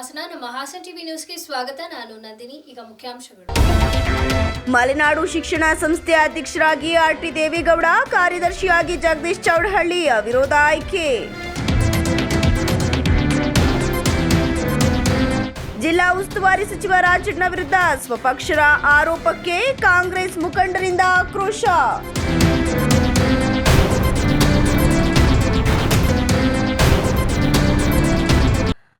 ಹಾಸನ. ನಮ್ಮ ಹಾಸನ್ ಟಿವಿ ನ್ಯೂಸ್ಗೆ ಸ್ವಾಗತ. ನಾನು ನಂದಿನಿ. ಈಗ ಮುಖ್ಯಾಂಶಗಳು. ಮಲೆನಾಡು ಶಿಕ್ಷಣ ಸಂಸ್ಥೆ ಅಧ್ಯಕ್ಷರಾಗಿ ಆರ್.ಟಿ. ದೇವೇಗೌಡ, ಕಾರ್ಯದರ್ಶಿಯಾಗಿ ಜಗದೀಶ್ ಚೌಡಹಳ್ಳಿ ಅವಿರೋಧ ಆಯ್ಕೆ. ಜಿಲ್ಲಾ ಉಸ್ತುವಾರಿ ಸಚಿವ ರಾಜಣ್ಣ ವಿರುದ್ಧ ಸ್ವಪಕ್ಷರ ಆರೋಪಕ್ಕೆ ಕಾಂಗ್ರೆಸ್ ಮುಖಂಡರಿಂದ ಆಕ್ರೋಶ.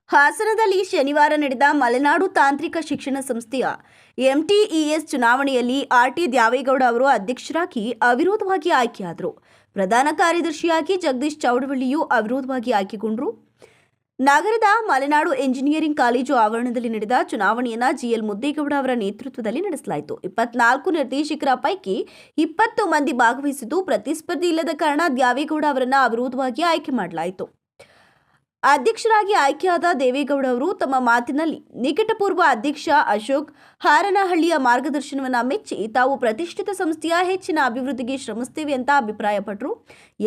ಹಾಸನದಲ್ಲಿ ಶನಿವಾರ ನಡೆದ ಮಲೆನಾಡು ತಾಂತ್ರಿಕ ಶಿಕ್ಷಣ ಸಂಸ್ಥೆಯ ಎಂಟಿಇಎಸ್ ಚುನಾವಣೆಯಲ್ಲಿ ಆರ್.ಟಿ. ದೇವೇಗೌಡ ಅವರು ಅಧ್ಯಕ್ಷರಾಗಿ ಅವಿರೋಧವಾಗಿ ಆಯ್ಕೆಯಾದರು. ಪ್ರಧಾನ ಕಾರ್ಯದರ್ಶಿಯಾಗಿ ಜಗದೀಶ್ ಚೌಡಹಳ್ಳಿಯು ಅವಿರೋಧವಾಗಿ ಆಯ್ಕೆಗೊಂಡರು. ನಗರದ ಮಲೆನಾಡು ಎಂಜಿನಿಯರಿಂಗ್ ಕಾಲೇಜು ಆವರಣದಲ್ಲಿ ನಡೆದ ಚುನಾವಣೆಯನ್ನು ಜಿಎಲ್ ಮುದ್ದೇಗೌಡ ಅವರ ನೇತೃತ್ವದಲ್ಲಿ ನಡೆಸಲಾಯಿತು. 24 ನಿರ್ದೇಶಕರ ಪೈಕಿ 20 ಮಂದಿ ಭಾಗವಹಿಸಿದ್ದು, ಪ್ರತಿಸ್ಪರ್ಧಿ ಇಲ್ಲದ ಕಾರಣ ದೇವೇಗೌಡ ಅವರನ್ನು ಅವಿರೋಧವಾಗಿ ಆಯ್ಕೆ ಮಾಡಲಾಯಿತು. ಅಧ್ಯಕ್ಷರಾಗಿ ಆಯ್ಕೆಯಾದ ದೇವೇಗೌಡ ಅವರು ತಮ್ಮ ಮಾತಿನಲ್ಲಿ ನಿಕಟಪೂರ್ವ ಅಧ್ಯಕ್ಷ ಅಶೋಕ್ ಹಾರನಹಳ್ಳಿಯ ಮಾರ್ಗದರ್ಶನವನ್ನು ಮೆಚ್ಚಿ ತಾವು ಪ್ರತಿಷ್ಠಿತ ಸಂಸ್ಥೆಯ ಹೆಚ್ಚಿನ ಅಭಿವೃದ್ಧಿಗೆ ಶ್ರಮಿಸುತ್ತೇವೆ ಅಂತ ಅಭಿಪ್ರಾಯಪಟ್ಟರು.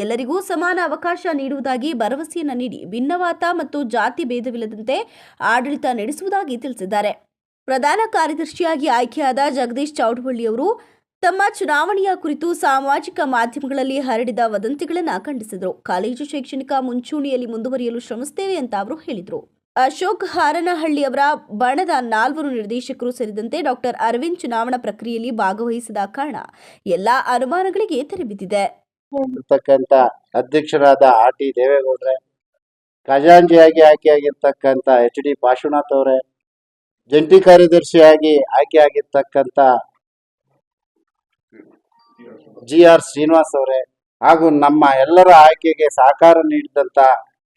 ಎಲ್ಲರಿಗೂ ಸಮಾನ ಅವಕಾಶ ನೀಡುವುದಾಗಿ ಭರವಸೆಯನ್ನು ನೀಡಿ ಭಿನ್ನವಾದ ಮತ್ತು ಜಾತಿ ಭೇದವಿಲ್ಲದಂತೆ ಆಡಳಿತ ನಡೆಸುವುದಾಗಿ ತಿಳಿಸಿದ್ದಾರೆ. ಪ್ರಧಾನ ಕಾರ್ಯದರ್ಶಿಯಾಗಿ ಆಯ್ಕೆಯಾದ ಜಗದೀಶ್ ಚೌಡಹಳ್ಳಿ ಅವರು ತಮ್ಮ ಚುನಾವಣೆಯ ಕುರಿತು ಸಾಮಾಜಿಕ ಮಾಧ್ಯಮಗಳಲ್ಲಿ ಹರಡಿದ ವದಂತಿಗಳನ್ನು ಖಂಡಿಸಿದರು. ಕಾಲೇಜು ಶೈಕ್ಷಣಿಕ ಮುಂಚೂಣಿಯಲ್ಲಿ ಮುಂದುವರಿಯಲು ಶ್ರಮಿಸುತ್ತೇವೆ ಅಂತ ಅವರು ಹೇಳಿದರು. ಅಶೋಕ್ ಹಾರನಹಳ್ಳಿ ಅವರ ಬಣದ 4 ನಿರ್ದೇಶಕರು ಸೇರಿದಂತೆ ಡಾಕ್ಟರ್ ಅರವಿಂದ್ ಚುನಾವಣಾ ಪ್ರಕ್ರಿಯೆಯಲ್ಲಿ ಭಾಗವಹಿಸಿದ ಕಾರಣ ಎಲ್ಲಾ ಅನುಮಾನಗಳಿಗೆ ತೆರೆಬಿದ್ದಿದೆ. ಅಧ್ಯಕ್ಷರಾದ ಆರ್.ಟಿ. ದೇವೇಗೌಡ್ರೆ, ಖಜಾಂಚಿಯಾಗಿ ಆಯ್ಕೆಯಾಗಿರ್ತಕ್ಕಂಥ ಎಚ್.ಡಿ. ಪಾರ್ಶ್ವನಾಥ್ ಅವರೇ, ಜಂಟಿ ಕಾರ್ಯದರ್ಶಿಯಾಗಿ ಆಯ್ಕೆಯಾಗಿರ್ತಕ್ಕಂಥ ಜಿ.ಆರ್. ಶ್ರೀನಿವಾಸ್ ಅವರೇ, ಹಾಗೂ ನಮ್ಮ ಎಲ್ಲರ ಆಯ್ಕೆಗೆ ಸಹಕಾರ ನೀಡಿದಂತ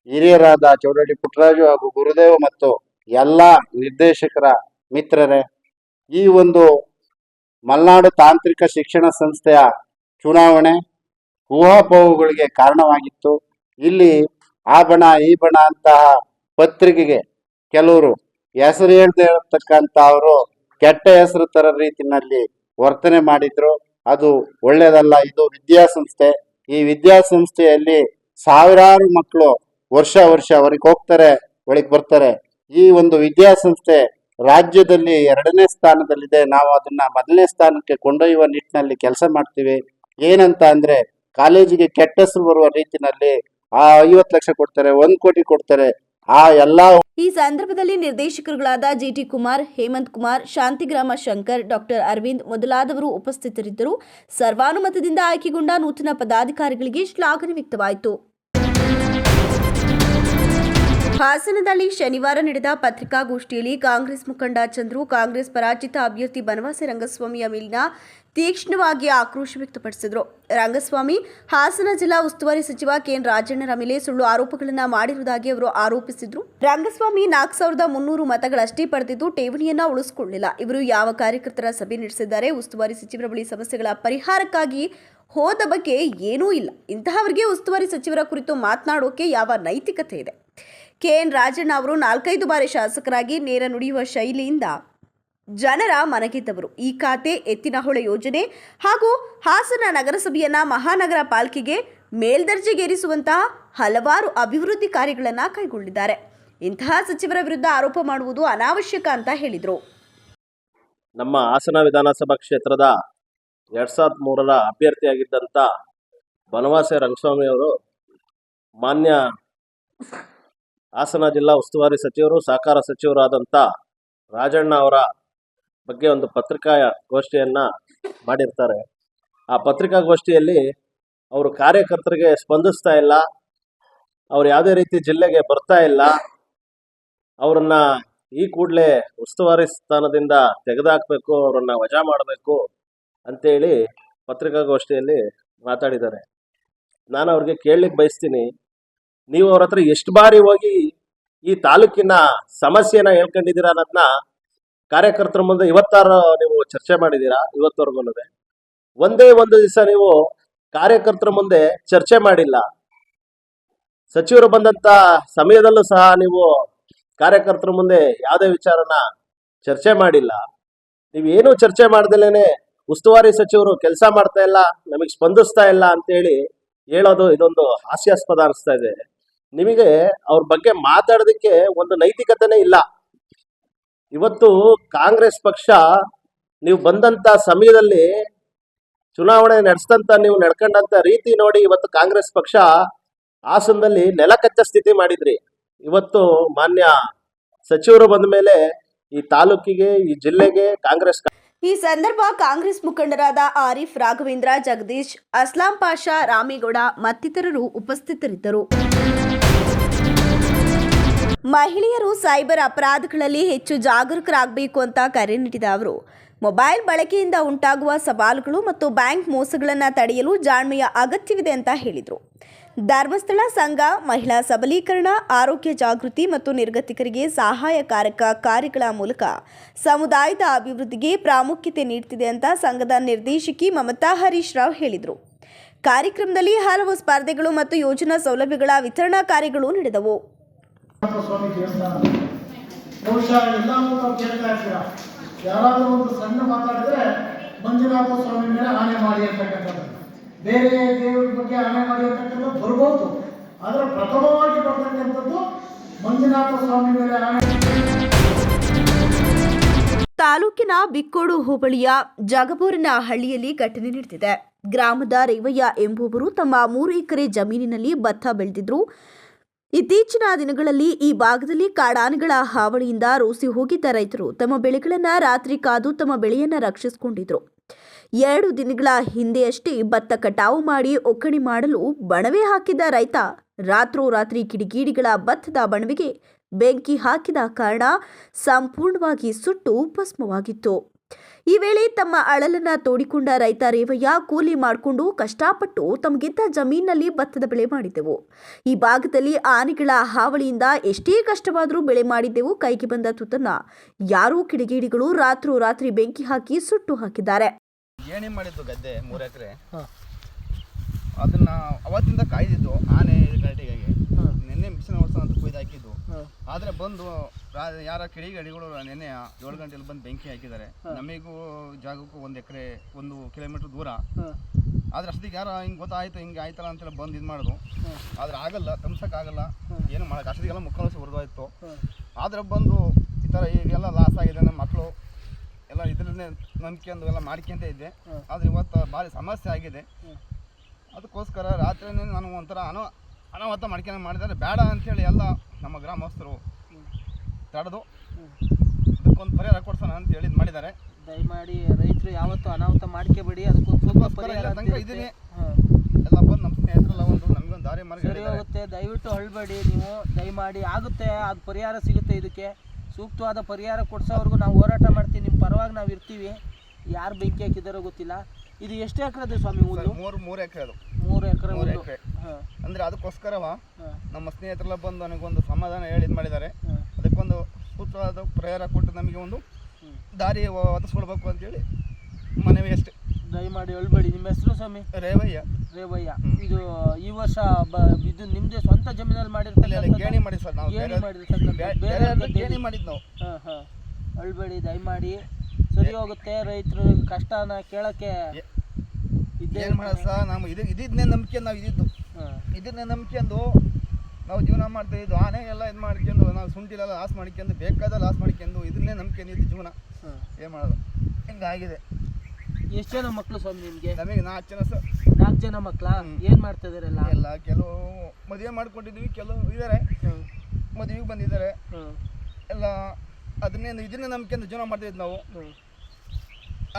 ಹಿರಿಯರಾದ ಚೌಡಹಳ್ಳಿ ಪುಟ್ಟರಾಜು ಹಾಗೂ ಗುರುದೇವ್ ಮತ್ತು ಎಲ್ಲ ನಿರ್ದೇಶಕರ ಮಿತ್ರರೇ, ಈ ಒಂದು ಮಲೆನಾಡು ತಾಂತ್ರಿಕ ಶಿಕ್ಷಣ ಸಂಸ್ಥೆಯ ಚುನಾವಣೆ ಊಹಾಪೋಹಗಳಿಗೆ ಕಾರಣವಾಗಿತ್ತು. ಇಲ್ಲಿ ಆ ಬಣ ಈ ಬಣ ಅಂತಹ ಪತ್ರಿಕೆಗೆ ಕೆಲವರು ಹೆಸರು ಹೇಳ್ದೆ ಇರತಕ್ಕಂಥವರು ಕೆಟ್ಟ ಹೆಸರು ತರ ರೀತಿಯಲ್ಲಿ ವರ್ತನೆ ಮಾಡಿದ್ರು. ಅದು ಒಳ್ಳೇದಲ್ಲ. ಇದು ವಿದ್ಯಾಸಂಸ್ಥೆ. ಈ ವಿದ್ಯಾಸಂಸ್ಥೆಯಲ್ಲಿ ಸಾವಿರಾರು ಮಕ್ಕಳು ವರ್ಷ ಹೊರಗೆ ಹೋಗ್ತಾರೆ, ಒಳಗೆ ಬರ್ತಾರೆ. ಈ ಒಂದು ವಿದ್ಯಾಸಂಸ್ಥೆ ರಾಜ್ಯದಲ್ಲಿ 2ನೇ ಸ್ಥಾನದಲ್ಲಿದೆ. ನಾವು ಅದನ್ನ 1ನೇ ಸ್ಥಾನಕ್ಕೆ ಕೊಂಡೊಯ್ಯುವ ನಿಟ್ಟಿನಲ್ಲಿ ಕೆಲಸ ಮಾಡ್ತೀವಿ. ಏನಂತ ಅಂದ್ರೆ, ಕಾಲೇಜಿಗೆ ಕೆಟ್ಟ ಹೆಸರು ಬರುವ ರೀತಿನಲ್ಲಿ 50 ಲಕ್ಷ ಕೊಡ್ತಾರೆ, 1 ಕೋಟಿ ಕೊಡ್ತಾರೆ. ಈ ಸಂದರ್ಭದಲ್ಲಿ ನಿರ್ದೇಶಕರುಗಳಾದ ಜಿಟಿ ಕುಮಾರ್, ಹೇಮಂತ್ ಕುಮಾರ್, ಶಾಂತಿಗ್ರಾಮ ಶಂಕರ್, ಡಾಕ್ಟರ್ ಅರವಿಂದ್ ಮೊದಲಾದವರು ಉಪಸ್ಥಿತರಿದ್ದರು. ಸರ್ವಾನುಮತದಿಂದ ಆಯ್ಕೆಗೊಂಡ ನೂತನ ಪದಾಧಿಕಾರಿಗಳಿಗೆ ಶ್ಲಾಘನೆ ವ್ಯಕ್ತವಾಯಿತು. ಹಾಸನದಲ್ಲಿ ಶನಿವಾರ ನಡೆದ ಪತ್ರಿಕಾಗೋಷ್ಠಿಯಲ್ಲಿ ಕಾಂಗ್ರೆಸ್ ಮುಖಂಡ ಚಂದ್ರು ಕಾಂಗ್ರೆಸ್ ಪರಾಜಿತ ಅಭ್ಯರ್ಥಿ ಬನವಾಸಿ ರಂಗಸ್ವಾಮಿಯ ಮೇಲಿನ ತೀಕ್ಷ್ಣವಾಗಿ ಆಕ್ರೋಶ ವ್ಯಕ್ತಪಡಿಸಿದರು. ರಂಗಸ್ವಾಮಿ ಹಾಸನ ಜಿಲ್ಲಾ ಉಸ್ತುವಾರಿ ಸಚಿವ ಕೆಎನ್ ರಾಜಣ್ಣರ ಮೇಲೆ ಸುಳ್ಳು ಆರೋಪಗಳನ್ನು ಮಾಡಿರುವುದಾಗಿ ಅವರು ಆರೋಪಿಸಿದರು. ರಂಗಸ್ವಾಮಿ 4300 ಮತಗಳಷ್ಟೇ ಪಡೆದಿದ್ದು ಠೇವಣಿಯನ್ನ ಉಳಿಸಿಕೊಳ್ಳಿಲ್ಲ. ಇವರು ಯಾವ ಕಾರ್ಯಕರ್ತರ ಸಭೆ ನಡೆಸಿದ್ದಾರೆ, ಉಸ್ತುವಾರಿ ಸಚಿವರ ಬಳಿ ಸಮಸ್ಯೆಗಳ ಪರಿಹಾರಕ್ಕಾಗಿ ಹೋದ ಬಗ್ಗೆ ಏನೂ ಇಲ್ಲ. ಇಂತಹವರಿಗೆ ಉಸ್ತುವಾರಿ ಸಚಿವರ ಕುರಿತು ಮಾತನಾಡೋಕೆ ಯಾವ ನೈತಿಕತೆ ಇದೆ? ಕೆಎನ್ ರಾಜಣ್ಣ ಅವರು 4-5 ಬಾರಿ ಶಾಸಕರಾಗಿ ನೇರ ನುಡಿಯುವ ಶೈಲಿಯಿಂದ ಜನರ ಮನಗೆದ್ದವರು. ಈ ಖಾತೆ, ಎತ್ತಿನಹೊಳೆ ಯೋಜನೆ ಹಾಗೂ ಹಾಸನ ನಗರಸಭೆಯನ್ನ ಮಹಾನಗರ ಪಾಲಿಕೆಗೆ ಮೇಲ್ದರ್ಜೆಗೇರಿಸುವಂತಹ ಹಲವಾರು ಅಭಿವೃದ್ಧಿ ಕಾರ್ಯಗಳನ್ನು ಕೈಗೊಂಡಿದ್ದಾರೆ. ಇಂತಹ ಸಚಿವರ ವಿರುದ್ಧ ಆರೋಪ ಮಾಡುವುದು ಅನಾವಶ್ಯಕ ಅಂತ ಹೇಳಿದರು. ನಮ್ಮ ಹಾಸನ ವಿಧಾನಸಭಾ ಕ್ಷೇತ್ರದ 2003ರ ಅಭ್ಯರ್ಥಿಯಾಗಿದ್ದಂಥ ಬನವಾಸಿ ರಂಗಸ್ವಾಮಿ ಅವರು ಮಾನ್ಯ ಹಾಸನ ಜಿಲ್ಲಾ ಉಸ್ತುವಾರಿ ಸಚಿವರು, ಸಹಕಾರ ಸಚಿವರಾದಂಥ ರಾಜಣ್ಣ ಅವರ ಬಗ್ಗೆ ಒಂದು ಪತ್ರಿಕಾಗೋಷ್ಠಿಯನ್ನು ಮಾಡಿರ್ತಾರೆ. ಆ ಪತ್ರಿಕಾಗೋಷ್ಠಿಯಲ್ಲಿ ಅವರು ಕಾರ್ಯಕರ್ತರಿಗೆ ಸ್ಪಂದಿಸ್ತಾ ಇಲ್ಲ, ಅವ್ರು ಯಾವುದೇ ರೀತಿ ಜಿಲ್ಲೆಗೆ ಬರ್ತಾ ಇಲ್ಲ, ಅವರನ್ನ ಈ ಕೂಡಲೇ ಉಸ್ತುವಾರಿ ಸ್ಥಾನದಿಂದ ತೆಗೆದುಹಾಕಬೇಕು, ಅವರನ್ನ ವಜಾ ಮಾಡಬೇಕು ಅಂತೇಳಿ ಪತ್ರಿಕಾಗೋಷ್ಠಿಯಲ್ಲಿ ಮಾತಾಡಿದ್ದಾರೆ. ನಾನು ಅವ್ರಿಗೆ ಕೇಳಲಿಕ್ಕೆ ಬಯಸ್ತೀನಿ, ನೀವು ಅವ್ರ ಹತ್ರ ಎಷ್ಟು ಬಾರಿ ಹೋಗಿ ಈ ತಾಲೂಕಿನ ಸಮಸ್ಯೆನ ಹೇಳ್ಕೊಂಡಿದ್ದೀರಾ ಅನ್ನೋದನ್ನ ಕಾರ್ಯಕರ್ತರ ಮುಂದೆ ಇವತ್ತಾರು ನೀವು ಚರ್ಚೆ ಮಾಡಿದ್ದೀರಾ? ಇವತ್ತವರೆಗೂ ಒಂದೇ ಒಂದು ದಿವಸ ನೀವು ಕಾರ್ಯಕರ್ತರ ಮುಂದೆ ಚರ್ಚೆ ಮಾಡಿಲ್ಲ. ಸಚಿವರು ಬಂದಂತ ಸಮಯದಲ್ಲೂ ಸಹ ನೀವು ಕಾರ್ಯಕರ್ತರ ಮುಂದೆ ಯಾವುದೇ ವಿಚಾರನ ಚರ್ಚೆ ಮಾಡಿಲ್ಲ. ನೀವೇನು ಚರ್ಚೆ ಮಾಡ್ದಲೇನೆ ಉಸ್ತುವಾರಿ ಸಚಿವರು ಕೆಲಸ ಮಾಡ್ತಾ ಇಲ್ಲ, ನಮಗೆ ಸ್ಪಂದಿಸ್ತಾ ಇಲ್ಲ ಅಂತೇಳಿ ಹೇಳೋದು ಇದೊಂದು ಹಾಸ್ಯಾಸ್ಪದ ಅನಿಸ್ತಾ ಇದೆ. ನಿಮಗೆ ಅವ್ರ ಬಗ್ಗೆ ಮಾತಾಡೋದಕ್ಕೆ ಒಂದು ನೈತಿಕತೆನೇ ಇಲ್ಲ. ಇವತ್ತು ಕಾಂಗ್ರೆಸ್ ಪಕ್ಷ ನೀವು ಬಂದಂತ ಸಮಯದಲ್ಲಿ ಚುನಾವಣೆ ನಡೆಸಿದಂತ ನೀವು ನಡ್ಕೊಂಡಂತ ರೀತಿ ನೋಡಿ ಇವತ್ತು ಕಾಂಗ್ರೆಸ್ ಪಕ್ಷ ಹಾಸನದಲ್ಲಿ ನೆಲಕಚ್ಚ ಸ್ಥಿತಿ ಮಾಡಿದ್ರಿ. ಇವತ್ತು ಮಾನ್ಯ ಸಚಿವರು ಬಂದ ಮೇಲೆ ಈ ತಾಲೂಕಿಗೆ, ಈ ಜಿಲ್ಲೆಗೆ ಕಾಂಗ್ರೆಸ್ ಈ ಸಂದರ್ಭ ಕಾಂಗ್ರೆಸ್ ಮುಖಂಡರಾದ ಆರಿಫ್, ರಾಘವೇಂದ್ರ, ಜಗದೀಶ್, ಅಸ್ಲಾಂ ಪಾಷಾ, ರಾಮೇಗೌಡ ಮತ್ತಿತರರು ಉಪಸ್ಥಿತರಿದ್ದರು. ಮಹಿಳೆಯರು ಸೈಬರ್ ಅಪರಾಧಗಳಲ್ಲಿ ಹೆಚ್ಚು ಜಾಗರೂಕರಾಗಬೇಕು ಅಂತ ಕರೆ ನೀಡಿದ ಅವರು, ಮೊಬೈಲ್ ಬಳಕೆಯಿಂದ ಉಂಟಾಗುವ ಸವಾಲುಗಳು ಮತ್ತು ಬ್ಯಾಂಕ್ ಮೋಸಗಳನ್ನು ತಡೆಯಲು ಜಾಣ್ಮೆಯ ಅಗತ್ಯವಿದೆ ಅಂತ ಹೇಳಿದರು. ಧರ್ಮಸ್ಥಳ ಸಂಘ ಮಹಿಳಾ ಸಬಲೀಕರಣ, ಆರೋಗ್ಯ ಜಾಗೃತಿ ಮತ್ತು ನಿರ್ಗತಿಕರಿಗೆ ಸಹಾಯಕಾರಕ ಕಾರ್ಯಗಳ ಮೂಲಕ ಸಮುದಾಯದ ಅಭಿವೃದ್ಧಿಗೆ ಪ್ರಾಮುಖ್ಯತೆ ನೀಡುತ್ತಿದೆ ಅಂತ ಸಂಘದ ನಿರ್ದೇಶಕಿ ಮಮತಾ ಹರೀಶ್ ರಾವ್ ಹೇಳಿದರು. ಕಾರ್ಯಕ್ರಮದಲ್ಲಿ ಹಲವು ಸ್ಪರ್ಧೆಗಳು ಮತ್ತು ಯೋಜನಾ ಸೌಲಭ್ಯಗಳ ವಿತರಣಾ ಕಾರ್ಯಗಳು ನಡೆದವು. ಸ್ವಾಮಿ ದೇವಸ್ಥಾನ ಬಹುಶಃ ಎಲ್ಲವೂ ನಾವು ಕೇಳ್ತಾ ಇರ್ತೀರ. ಯಾರಾದರೂ ಒಂದು ಸಣ್ಣ ಮಾತಾಡಿದ್ರೆ ಮಂಜುನಾಥ ಸ್ವಾಮಿ ಮೇಲೆ ಆಣೆ ಮಾಡಿ ಅಂತಕ್ಕಂಥದ್ದು, ಬೇರೆ ದೇವರ ಬಗ್ಗೆ ಆಣೆ ಮಾಡಿ ಅಂತಕ್ಕಂಥದ್ದು ಬರ್ಬೋದು. ಆದರೆ ಪ್ರಥಮವಾಗಿ ಬರ್ತಕ್ಕಂಥದ್ದು ಮಂಜುನಾಥ ಸ್ವಾಮಿ ಮೇಲೆ ಆಣೆ. ತಾಲೂಕಿನ ಬಿಕ್ಕೋಡು ಹೋಬಳಿಯ ಜಗಬೂರಿನ ಹಳ್ಳಿಯಲ್ಲಿ ಘಟನೆ ನಡೆದಿದೆ. ಗ್ರಾಮದ ರೇವಯ್ಯ ಎಂಬುವವರು ತಮ್ಮ 3 ಎಕರೆ ಜಮೀನಿನಲ್ಲಿ ಭತ್ತ ಬೆಳೆದಿದ್ರು. ಇತ್ತೀಚಿನ ದಿನಗಳಲ್ಲಿ ಈ ಭಾಗದಲ್ಲಿ ಕಾಡಾನೆಗಳ ಹಾವಳಿಯಿಂದ ರೋಸಿ ಹೋಗಿದ್ದ ರೈತರು ತಮ್ಮ ಬೆಳೆಗಳನ್ನು ರಾತ್ರಿ ಕಾದು ತಮ್ಮ ಬೆಳೆಯನ್ನು ರಕ್ಷಿಸಿಕೊಂಡಿದ್ರು. 2 ದಿನಗಳ ಹಿಂದೆಯಷ್ಟೇ ಭತ್ತ ಕಟಾವು ಮಾಡಿ ಒಕ್ಕಣೆ ಮಾಡಲು ಬಣವೆ ಹಾಕಿದ್ದ ರೈತ ರಾತ್ರೋರಾತ್ರಿ ಕಿಡಿಗೇಡಿಗಳ ಭತ್ತದ ಬಣವೆಗೆ ಬೆಂಕಿ ಹಾಕಿದ ಕಾರಣ ಸಂಪೂರ್ಣವಾಗಿ ಸುಟ್ಟು ಭಸ್ಮವಾಗಿತ್ತು. ಈ ವೇಳೆ ತಮ್ಮ ಅಳಲನ್ನ ತೋಡಿಕೊಂಡ ರೈತ ರೇವಯ್ಯ, ಕೂಲಿ ಮಾಡಿಕೊಂಡು ಕಷ್ಟಪಟ್ಟು ತಮಗಿದ್ದ ಜಮೀನಿನಲ್ಲಿ ಭತ್ತದ ಬೆಳೆ ಮಾಡಿದ್ದೆವು. ಈ ಭಾಗದಲ್ಲಿ ಆನೆಗಳ ಹಾವಳಿಯಿಂದ ಎಷ್ಟೇ ಕಷ್ಟವಾದರೂ ಬೆಳೆ ಮಾಡಿದ್ದೆವು. ಕೈಗೆ ಬಂದ ತುತ್ತನ್ನ ಯಾರೋ ಕಿಡಿಗೇಡಿಗಳು ರಾತ್ರೋರಾತ್ರಿ ಬೆಂಕಿ ಹಾಕಿ ಸುಟ್ಟು ಹಾಕಿದ್ದಾರೆ. ಏಣಿ ಮಾಡಿದ್ದು ಗದ್ದೆ 3 ಎಕರೆ, ಅದನ್ನ ಅವತ್ತಿಂದ ಕಾಯ್ದಿದ್ದು ಆನೆ ಗಲಾಟೆಗಾಗಿ. ನಿನ್ನೆ ಮಿಷನ್ ಓಡಿಸೋ ಅಂತ ಕೊಯ್ದು ಹಾಕಿದ್ದು. ಆದರೆ ಬಂದು ಯಾರ ಕಿಡಿಗೇಡಿಗಳು ನಿನ್ನೆ 7 ಗಂಟೆಲಿ ಬಂದು ಬೆಂಕಿ ಹಾಕಿದ್ದಾರೆ. ನಮಗೂ ಜಾಗಕ್ಕೂ 1 ಎಕರೆ 1 ಕಿಲೋಮೀಟರ್ ದೂರ. ಆದರೆ ಅಷ್ಟೊತ್ತಿಗೆ ಯಾರೋ ಹಿಂಗೆ ಗೊತ್ತಾಯ್ತು, ಹಿಂಗೆ ಆಯ್ತಲ್ಲ ಅಂತೆಲ್ಲ ಬಂದು ಇದು ಮಾಡೋದು. ಆದರೆ ಆಗಲ್ಲ, ತಮ್ಸಕ್ಕಾಗಲ್ಲ, ಏನು ಮಾಡೋಕ್ಕೆ. ಅಷ್ಟೊತ್ತಿಗೆಲ್ಲ ಮುಖಾಂಶ ಹೊರದೋಯ್ತು. ಆದರೆ ಬಂದು ಈ ಥರ ಈಗೆಲ್ಲ ಲಾಸ್ ಆಗಿದೆ. ನಮ್ಮ ಮಕ್ಕಳು ಎಲ್ಲ ಇದರನ್ನೇ ನಂಬಿಕೆಂದು ಎಲ್ಲ ಮಾಡ್ಕೊಂತ ಇದ್ದೆ. ಆದರೆ ಇವತ್ತು ಭಾರಿ ಸಮಸ್ಯೆ ಆಗಿದೆ. ಅದಕ್ಕೋಸ್ಕರ ರಾತ್ರಿನೇ ನಾನು ಒಂಥರ ಅನಾಹುತ ಮಾಡ್ಕೊಂಡು ಮಾಡಿದರೆ ಬೇಡ ಅಂಥೇಳಿ ಎಲ್ಲ ನಮ್ಮ ಗ್ರಾಮಸ್ಥರು ತಡೆದು ಅದಕ್ಕೊಂದು ಪರಿಹಾರ ಕೊಡ್ಸೋಣ ಅಂತ ಹೇಳಿ ಮಾಡಿದ್ದಾರೆ. ದಯಮಾಡಿ ರೈತರು ಯಾವತ್ತೂ ಅನಾಹುತ ಮಾಡ್ಕೋಬೇಡಿ, ಅದಕ್ಕೋಸ್ಕರ ಪರಿಹಾರ ತನಕ ಇದೀನಿ. ಎಲ್ಲ ಬಂದು ನಮ್ಮ ಸ್ನೇಹಿತರೆಲ್ಲ ನಮಗೊಂದು ದಾರಿ ಸರಿ ಹೋಗುತ್ತೆ. ದಯವಿಟ್ಟು ಅಳ್ಬೇಡಿ ನೀವು, ದಯಮಾಡಿ ಆಗುತ್ತೆ, ಅದು ಪರಿಹಾರ ಸಿಗುತ್ತೆ. ಇದಕ್ಕೆ ಸೂಕ್ತವಾದ ಪರಿಹಾರ ಕೊಡ್ಸೋವರೆಗೂ ನಾವು ಹೋರಾಟ ಮಾಡ್ತೀವಿ. ನಿಮ್ಮ ಪರವಾಗಿ ನಾವು ಇರ್ತೀವಿ. ಯಾರು ಬೆಂಕಿ ಹಾಕಿದಾರೋ ಗೊತ್ತಿಲ್ಲ. ಇದು ಎಷ್ಟು ಎಕರೆ ಸ್ವಾಮಿ? ಹುಲ್ಲು 3 ಎಕರೆ. ಅದು 3 ಎಕರೆ ಅಂದರೆ ಅದಕ್ಕೋಸ್ಕರವ ನಮ್ಮ ಸ್ನೇಹಿತರೆಲ್ಲ ಬಂದು ನನಗೊಂದು ಸಮಾಧಾನ ಹೇಳಿದ್ ಮಾಡಿದ್ದಾರೆ. ಅದಕ್ಕೊಂದು ಸೂಕ್ತವಾದ ಪರಿಹಾರ ಕೊಟ್ಟು ನಮಗೆ ಒಂದು ದಾರಿ ಒದಗಿಸ್ಕೊಡ್ಬೇಕು ಅಂತೇಳಿ ಮನವಿ ಅಷ್ಟೇ. ದಯಮಾಡಿ ಹೇಳ್ಬೇಡಿ. ನಿಮ್ಮ ಹೆಸರು ಸ್ವಾಮಿ? ರೇವಯ್ಯ. ಇದು ಈ ವರ್ಷ ಇದು ನಿಮ್ಮದೇ ಸ್ವಂತ ಜಮೀನಲ್ಲಿ ಮಾಡಿರ್ತಾರೆ? ಗೇಣಿ ಮಾಡಿ ಸರ್, ನಾವು ಗೇಣಿ ಮಾಡಿದ್ದು ನಾವು. ಹೇಳ್ಬೇಡಿ ದಯಮಾಡಿ, ಸರಿ ಹೋಗುತ್ತೆ. ರೈತರು ಕಷ್ಟನ ಕೇಳಕ್ಕೆ ಏನು ಮಾಡೋದು ಸರ್, ನಾವು ಇದನ್ನೇ ನಂಬಿಕೆ ನಾವು ಇದನ್ನೇ ನಂಬಿಕೆಂದು ನಾವು ಜೀವನ ಮಾಡ್ತಾ ಇದ್ದು. ಆನೆ ಎಲ್ಲ ಇದು ಮಾಡ್ಕೊಂಡು ನಾವು ಶುಂಠಿಲೆಲ್ಲ ಲಾಸ್ ಮಾಡ್ಕೊಂಡು ಬೇಕಾದ ಲಾಸ್ ಮಾಡ್ಕೊಂಡು ಇದನ್ನೇ ನಂಬಿಕೆ ಇದ್ದು ಜೀವನ. ಏನು ಮಾಡೋದು, ಹಿಂಗಾಗಿದೆ. ಎಷ್ಟು ಜನ ಮಕ್ಕಳು ಸ್ವಾಮಿ ನಿಮಗೆ? ನಮಗೆ 4 ಜನ ಸರ್. 4 ಜನ ಮಕ್ಕಳಾ? ಏನು ಮಾಡ್ತಾ ಇದಾರೆಲ್ಲ? ಎಲ್ಲ ಕೆಲವು ಮದುವೆ ಮಾಡ್ಕೊಂಡಿದ್ವಿ, ಕೆಲವು ಇದ್ದಾರೆ ಮದುವೆಗೆ ಬಂದಿದ್ದಾರೆ ಎಲ್ಲ. ಇದನ್ನೇ ನಂಬಿಕೆಂದು ಜೀವನ ಮಾಡ್ತಾಯಿದ್ದು ನಾವು.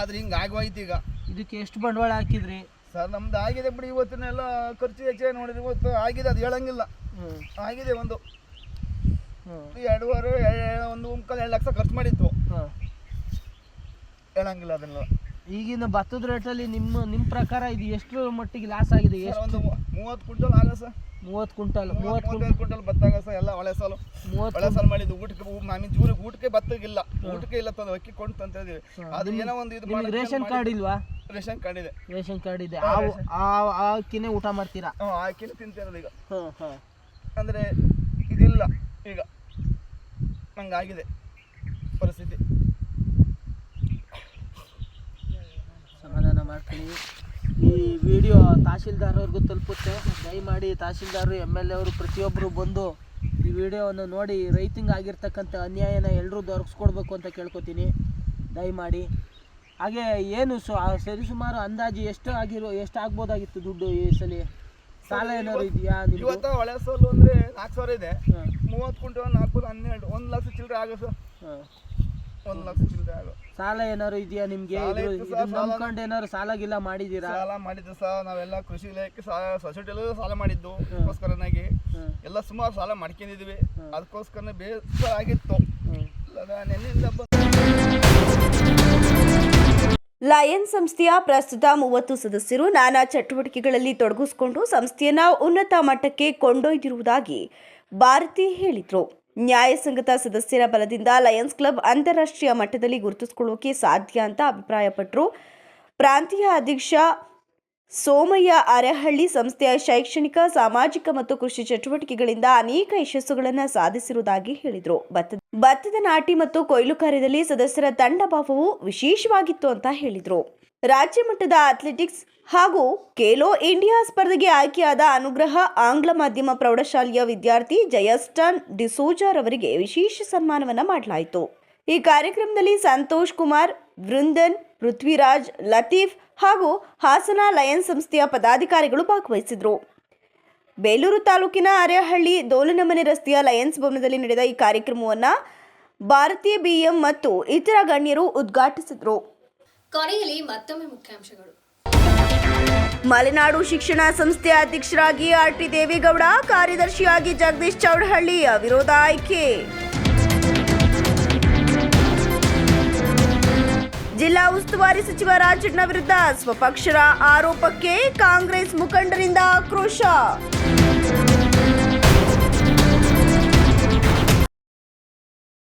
ಆದರೆ ಹಿಂಗೆ ಆಗೋಯ್ತು. ಈಗ ಇದಕ್ಕೆ ಎಷ್ಟು ಬಂಡವಾಳ ಹಾಕಿದ್ರಿ ಸರ್? ನಮ್ದು ಆಗಿದೆ ಬಿಡಿ. ಇವತ್ತಿನೆಲ್ಲ ಖರ್ಚು ವೆಚ್ಚ ನೋಡಿದ್ರೆ ಇವತ್ತು ಆಗಿದೆ. ಅದು ಹೇಳಂಗಿಲ್ಲ. ಆಗಿದೆ ಒಂದು 2.5 ಲಕ್ಷ ಖರ್ಚು ಮಾಡಿತ್ತು. ಹೇಳಂಗಿಲ್ಲ ಅದನ್ನೆಲ್ಲ. ಈಗಿನ ಭತ್ತದ ರೇಟಲ್ಲಿ ನಿಮ್ಮ ಪ್ರಕಾರ ಇದು ಎಷ್ಟು ಮಟ್ಟಿಗೆ ಲಾಸ್ ಆಗಿದೆ? ಒಂದು 30 ಕ್ವಿಂಟಲ್ ಆಗ ಸರ್. 30 ಕ್ವಿಂಟಲ್ 35 ಕ್ವಿಂಟಲ್ ಭತ್ತ ಆಗ ಸರ್. ಎಲ್ಲ ಒಳ್ಳೆ ಸಾಲು ಮಾಡಿದ್ದು. ಊಟಕ್ಕೆ ನಮಗೆ ಜೀವನಕ್ಕೆ ಊಟಕ್ಕೆ ಭತ್ತಕ್ಕಿಲ್ಲ, ಊಟಕ್ಕೆ ಇಲ್ಲ ತಂದು ಅಕ್ಕಿ ಕೊಂಡು ತಂತ ಇದೀವಿ. ಅದು ಏನೋ ಒಂದು ಇದು ಮಾಡಿ. ರೇಷನ್ ಕಾರ್ಡ್ ಇಲ್ವಾ? ರೇಷನ್ ಕಾರ್ಡ್ ಇದೆ. ರೇಷನ್ ಕಾರ್ಡ್ ಇದೆ. ಆ ಅಕ್ಕಿನೇ ಊಟ ಮಾಡ್ತೀರಾ? ಆ ಅಕ್ಕಿನೇ ತಿಂತಿರೋದು ಈಗ. ಅಂದರೆ ಇದಿಲ್ಲ ಈಗ, ಹಂಗಾಗಿದೆ ಪರಿಸ್ಥಿತಿ. ಸಮಾಧಾನ ಮಾಡ್ತೀನಿ. ಈ ವಿಡಿಯೋ ತಹಶೀಲ್ದಾರ್ ಅವ್ರಿಗೂ ತಲುಪುತ್ತೆ. ದಯಮಾಡಿ ತಹಶೀಲ್ದಾರ್, MLA ಅವರು ಪ್ರತಿಯೊಬ್ಬರು ಬಂದು ಈ ವಿಡಿಯೋವನ್ನು ನೋಡಿ ರೈತಂಗೆ ಆಗಿರ್ತಕ್ಕಂಥ ಅನ್ಯಾಯನ ಎಲ್ಲರೂ ದೊರಕಿಸ್ಕೊಡ್ಬೇಕು ಅಂತ ಕೇಳ್ಕೊತೀನಿ ದಯಮಾಡಿ. ಹಾಗೆ ಏನು ಸರಿಸುಮಾರು ಅಂದಾಜು ಎಷ್ಟು ಆಗ್ಬೋದಾಗಿತ್ತು ದುಡ್ಡು ಈ ಸಲ? ಸಾಲ ಏನಾದ್ರು ಇದೆಯಾ ನಿಮ್ಗೆ? ಇವತ್ತು ಒಳ್ಳೆ ಸೋಲು ಅಂದರೆ 4,000 ಇದೆ. 30 ಕ್ವಿಂಟಲ್ 4 12 1 ಲಕ್ಷ ಚಿಲ್ಲರೆ ಆಗೋ ಸರ್. 1 ಲಕ್ಷ ಚಿಲ್ಲರೆ ಆಗೋ. ಸಾಲ ಏನಾದ್ರು ಇದೆಯಾ ನಿಮ್ಗೆ? ನಂಬ್ಕೊಂಡು ಏನಾದ್ರು ಸಾಲ ಗಿಲ್ಲ ಮಾಡಿದ್ದೀರಾ? ಸಾಲ ಮಾಡಿದ್ದು ಸರ್, ನಾವೆಲ್ಲ ಕೃಷಿ ಇಲಾಖೆ ಸೊಸೈಟಿಯಲ್ಲೂ ಸಾಲ ಮಾಡಿದ್ದು ಅದಕ್ಕೋಸ್ಕರನಾಗಿ ಎಲ್ಲ ಸುಮಾರು ಸಾಲ ಮಾಡ್ಕೊಂಡಿದ್ವಿ. ಅದಕ್ಕೋಸ್ಕರ ಬೇಸರ ಆಗಿತ್ತು. ನೆನ್ನೆಯಿಂದ ಲಯನ್ಸ್ ಸಂಸ್ಥೆಯ ಪ್ರಸ್ತುತ 30 ಸದಸ್ಯರು ನಾನಾ ಚಟುವಟಿಕೆಗಳಲ್ಲಿ ತೊಡಗಿಸಿಕೊಂಡು ಸಂಸ್ಥೆಯನ್ನು ಉನ್ನತ ಮಟ್ಟಕ್ಕೆ ಕೊಂಡೊಯ್ದಿರುವುದಾಗಿ ಭಾರತಿ ಹೇಳಿದರು. ನ್ಯಾಯಸಂಗತ ಸದಸ್ಯರ ಬಲದಿಂದ ಲಯನ್ಸ್ ಕ್ಲಬ್ ಅಂತಾರಾಷ್ಟ್ರೀಯ ಮಟ್ಟದಲ್ಲಿ ಗುರುತಿಸಿಕೊಳ್ಳೋಕೆ ಸಾಧ್ಯ ಅಂತ ಅಭಿಪ್ರಾಯಪಟ್ಟರು. ಪ್ರಾಂತೀಯ ಅಧ್ಯಕ್ಷ ಸೋಮಯ್ಯ ಅರೆಹಳ್ಳಿ ಸಂಸ್ಥೆಯ ಶೈಕ್ಷಣಿಕ, ಸಾಮಾಜಿಕ ಮತ್ತು ಕೃಷಿ ಚಟುವಟಿಕೆಗಳಿಂದ ಅನೇಕ ಯಶಸ್ಸುಗಳನ್ನು ಸಾಧಿಸಿರುವುದಾಗಿ ಹೇಳಿದರು. ಭತ್ತದ ನಾಟಿ ಮತ್ತು ಕೊಯ್ಲು ಕಾರ್ಯದಲ್ಲಿ ಸದಸ್ಯರ ತಂಡ ಭಾವವು ವಿಶೇಷವಾಗಿತ್ತು ಅಂತ ಹೇಳಿದರು. ರಾಜ್ಯ ಮಟ್ಟದ ಅಥ್ಲೆಟಿಕ್ಸ್ ಹಾಗೂ ಖೇಲೋ ಇಂಡಿಯಾ ಸ್ಪರ್ಧೆಗೆ ಆಯ್ಕೆಯಾದ ಅನುಗ್ರಹ ಆಂಗ್ಲ ಮಾಧ್ಯಮ ಪ್ರೌಢಶಾಲೆಯ ವಿದ್ಯಾರ್ಥಿ ಜಯಸ್ಟಾನ್ ಡಿಸೋಜಾರ್ ಅವರಿಗೆ ವಿಶೇಷ ಸನ್ಮಾನವನ್ನು ಮಾಡಲಾಯಿತು. ಈ ಕಾರ್ಯಕ್ರಮದಲ್ಲಿ ಸಂತೋಷ್ ಕುಮಾರ್, ವೃಂದನ್, ಪೃಥ್ವಿರಾಜ್, ಲತೀಫ್ ಹಾಗೂ ಹಾಸನ ಲಯನ್ಸ್ ಸಂಸ್ಥೆಯ ಪದಾಧಿಕಾರಿಗಳು ಭಾಗವಹಿಸಿದರು. ಬೇಲೂರು ತಾಲೂಕಿನ ಅರೆಹಳ್ಳಿ ದೋಲನಮನೆ ರಸ್ತೆಯ ಲಯನ್ಸ್ ಭವನದಲ್ಲಿ ನಡೆದ ಈ ಕಾರ್ಯಕ್ರಮವನ್ನು ಭಾರತೀಯ ಬಿಎಂ ಮತ್ತು ಇತರ ಗಣ್ಯರು ಉದ್ಘಾಟಿಸಿದರು. ಕೊನೆಯಲ್ಲಿ ಮತ್ತೊಮ್ಮೆ ಮುಖ್ಯಾಂಶಗಳು. ಮಲೆನಾಡು ಶಿಕ್ಷಣ ಸಂಸ್ಥೆಯ ಅಧ್ಯಕ್ಷರಾಗಿ ಆರ್ಟಿ ದೇವೇಗೌಡ, ಕಾರ್ಯದರ್ಶಿಯಾಗಿ ಜಗದೀಶ್ ಚೌಡಹಳ್ಳಿ ಅವಿರೋಧ ಆಯ್ಕೆ. ಜಿಲ್ಲಾ ಉಸ್ತುವಾರಿ ಸಚಿವ ರಾಜಣ್ಣ ವಿರುದ್ಧ ಸ್ವಪಕ್ಷದ ಆರೋಪಕ್ಕೆ ಕಾಂಗ್ರೆಸ್ ಮುಖಂಡರಿಂದ ಆಕ್ರೋಶ.